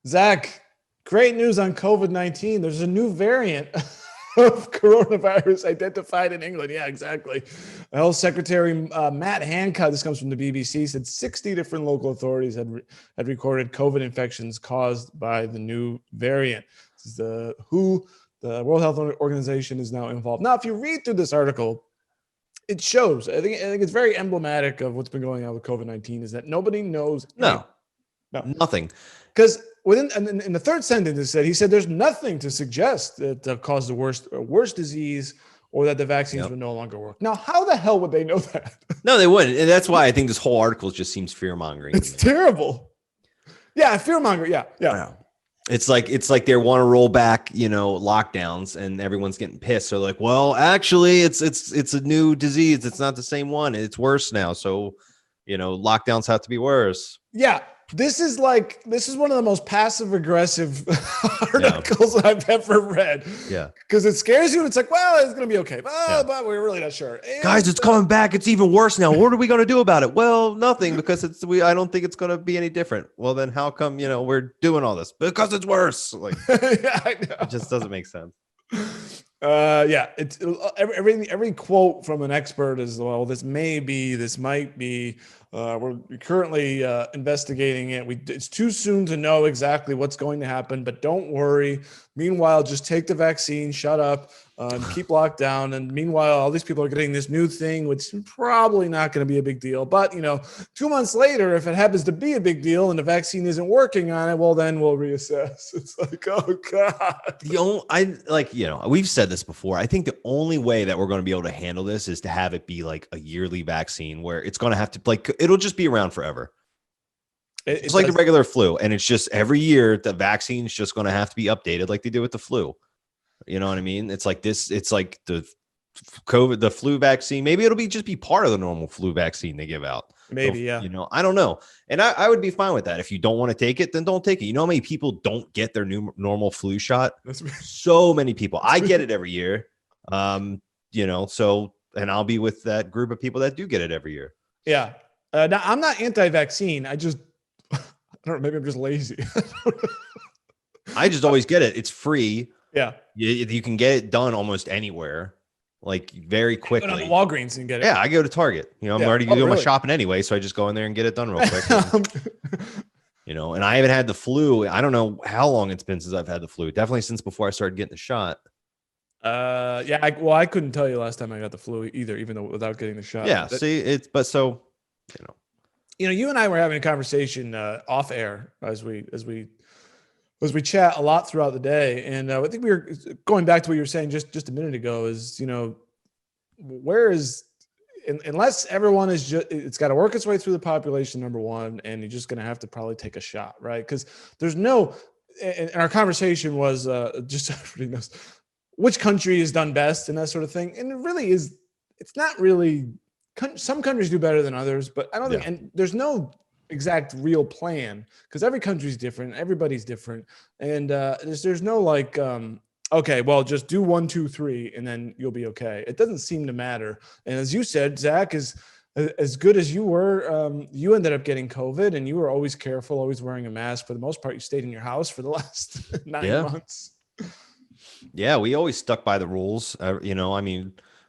Zach, great news on COVID-19. There's a new variant of coronavirus identified in England. Yeah, exactly. Health Secretary Matt Hancock, this comes from the BBC, said 60 different local authorities had recorded COVID infections caused by the new variant. This is the WHO, the World Health Organization, is now involved. Now, if you read through this article, it shows. I think it's very emblematic of what's been going on with COVID-19 is that nobody knows. No, nothing. nothing. Because in the third sentence, he said there's nothing to suggest that caused the worst disease or that the vaccines would no longer work. Now, how the hell would they know that? No, they wouldn't. And that's why I think this whole article just seems fear-mongering. It's terrible. Yeah, fear-mongering. Yeah. It's like they want to roll back, lockdowns, and everyone's getting pissed. So like, well, actually, it's a new disease. It's not the same one. It's worse now. So, lockdowns have to be worse. Yeah. This is one of the most passive aggressive articles I've ever read. Yeah. Because it scares you and it's like, well, it's going to be okay. But we're really not sure. Guys, it's coming back. It's even worse now. What are we going to do about it? Well, nothing, because I don't think it's going to be any different. Well, then how come, we're doing all this? Because it's worse. Like, yeah, I know. It just doesn't make sense. It's every quote from an expert is, well, this may be, this might be, we're currently investigating it. It's too soon to know exactly what's going to happen, but don't worry. Meanwhile, just take the vaccine, shut up, keep locked down. And meanwhile, all these people are getting this new thing, which is probably not going to be a big deal. But, 2 months later, if it happens to be a big deal and the vaccine isn't working on it, well, then we'll reassess. It's like, oh, God. We've said this before. I think the only way that we're going to be able to handle this is to have it be like a yearly vaccine where it's going to have to, it'll just be around forever. It's like the regular flu. And it's just every year the vaccine's just going to have to be updated like they do with the flu. You know what I mean? It's like this. It's like the flu vaccine. Maybe it'll just be part of the normal flu vaccine they give out. Maybe, yeah. I don't know. And I would be fine with that. If you don't want to take it, then don't take it. You know how many people don't get their new normal flu shot? So many people. I get it every year. And I'll be with that group of people that do get it every year. Yeah. Now, I'm not anti-vaccine. I don't know. Maybe I'm just lazy. I just always get it. It's free. Yeah. You can get it done almost anywhere, like very quickly. Go to Walgreens and get it. Yeah, I go to Target. I'm already doing my shopping anyway, so I just go in there and get it done real quick. And I haven't had the flu. I don't know how long it's been since I've had the flu. Definitely since before I started getting the shot. I couldn't tell you last time I got the flu either, even though without getting the shot. Yeah. You and I were having a conversation off air as we chat a lot throughout the day, and I think we were going back to what you were saying just a minute ago. Is unless everyone is it's got to work its way through the population, number one, and you're just going to have to probably take a shot, right? Because there's no. And our conversation was just so everybody knows which country has done best and that sort of thing, and it really is. It's not really. Some countries do better than others, but I don't think, and there's no exact real plan because every country's different, everybody's different, and there's no like, okay, well, just do 1, 2, 3, and then you'll be okay. It doesn't seem to matter. And as you said, Zach, is as good as you were, you ended up getting COVID, and you were always careful, always wearing a mask. For the most part, you stayed in your house for the last 9 months. Yeah, we always stuck by the rules.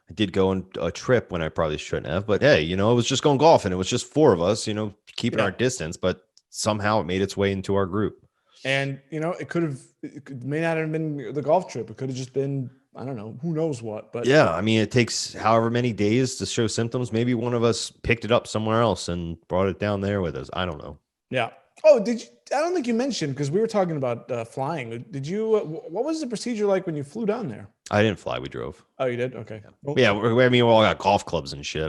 I did go on a trip when I probably shouldn't have, but hey, it was just going golfing. It was just 4 of us, keeping our distance, but somehow it made its way into our group. And, it may not have been the golf trip. It could have just been, I don't know, who knows what, but yeah, it takes however many days to show symptoms. Maybe one of us picked it up somewhere else and brought it down there with us. I don't know. Yeah. Oh, I don't think you mentioned, because we were talking about flying. Did you, what was the procedure like when you flew down there? I didn't fly. We drove. Oh, you did? Okay. Yeah. We all got golf clubs and shit.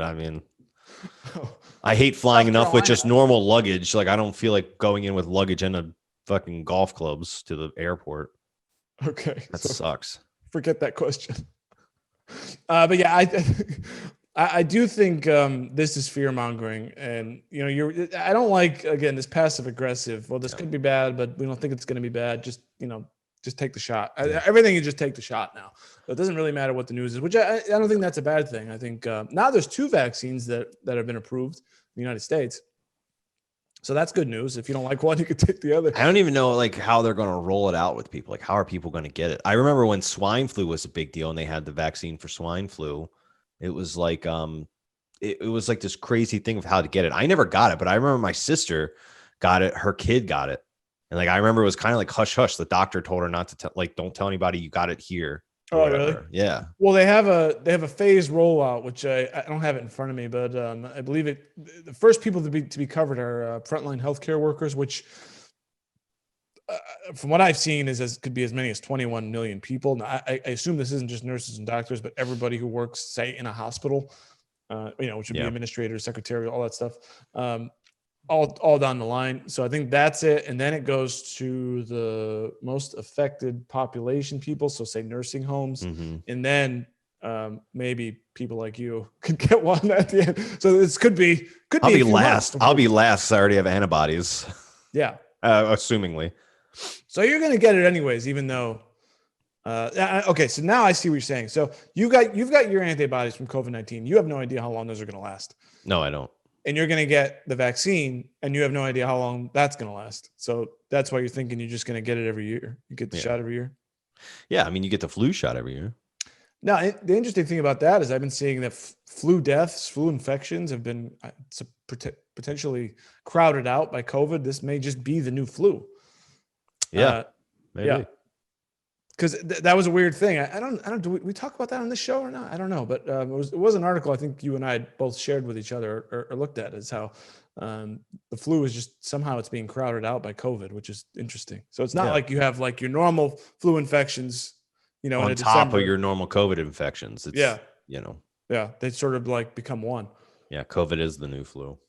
I hate flying enough with just normal luggage. Like, I don't feel like going in with luggage and a fucking golf clubs to the airport. Okay. That sucks. Forget that question. But yeah, I do think this is fear mongering, and I don't like, again, this passive aggressive. Well, this could be bad, but we don't think it's going to be bad. Just take the shot. Everything you just take the shot now. It doesn't really matter what the news is, which I don't think that's a bad thing. I think now there's 2 vaccines that have been approved in the United States. So that's good news. If you don't like one, you could take the other. I don't even know like how they're going to roll it out with people. Like, how are people going to get it? I remember when swine flu was a big deal and they had the vaccine for swine flu. It was like, it was like this crazy thing of how to get it. I never got it, but I remember my sister got it. Her kid got it. And like, I remember it was kind of like hush hush. The doctor told her not to tell, like, don't tell anybody you got it here. Oh, really? Yeah. Well, they have a phased rollout, which I don't have it in front of me, but I believe the first people to be covered are frontline healthcare workers, which from what I've seen could be as many as 21 million people. Now, I assume this isn't just nurses and doctors, but everybody who works, say, in a hospital, which would be administrators, secretary, all that stuff. All down the line. So I think that's it. And then it goes to the most affected population people. So say nursing homes, and then maybe people like you could get one at the end. So this could be I'll be last. I'll be last. I already have antibodies. Yeah. Assumingly. So you're going to get it anyways, even though, okay. So now I see what you're saying. So you've got your antibodies from COVID-19. You have no idea how long those are going to last. No, I don't. And you're going to get the vaccine and you have no idea how long that's going to last. So that's why you're thinking you're just going to get it every year. You get the shot every year. Yeah. I mean, you get the flu shot every year. Now, the interesting thing about that is I've been seeing that flu deaths, flu infections have been potentially crowded out by COVID. This may just be the new flu. Yeah. Maybe. Yeah. Because that was a weird thing. I don't. Do we talk about that on this show or not? I don't know. But it was an article I think you and I both shared with each other or looked at, is how the flu is just somehow it's being crowded out by COVID, which is interesting. So it's not like you have like your normal flu infections, on top of your normal COVID infections. It's, they sort of like become one. Yeah, COVID is the new flu.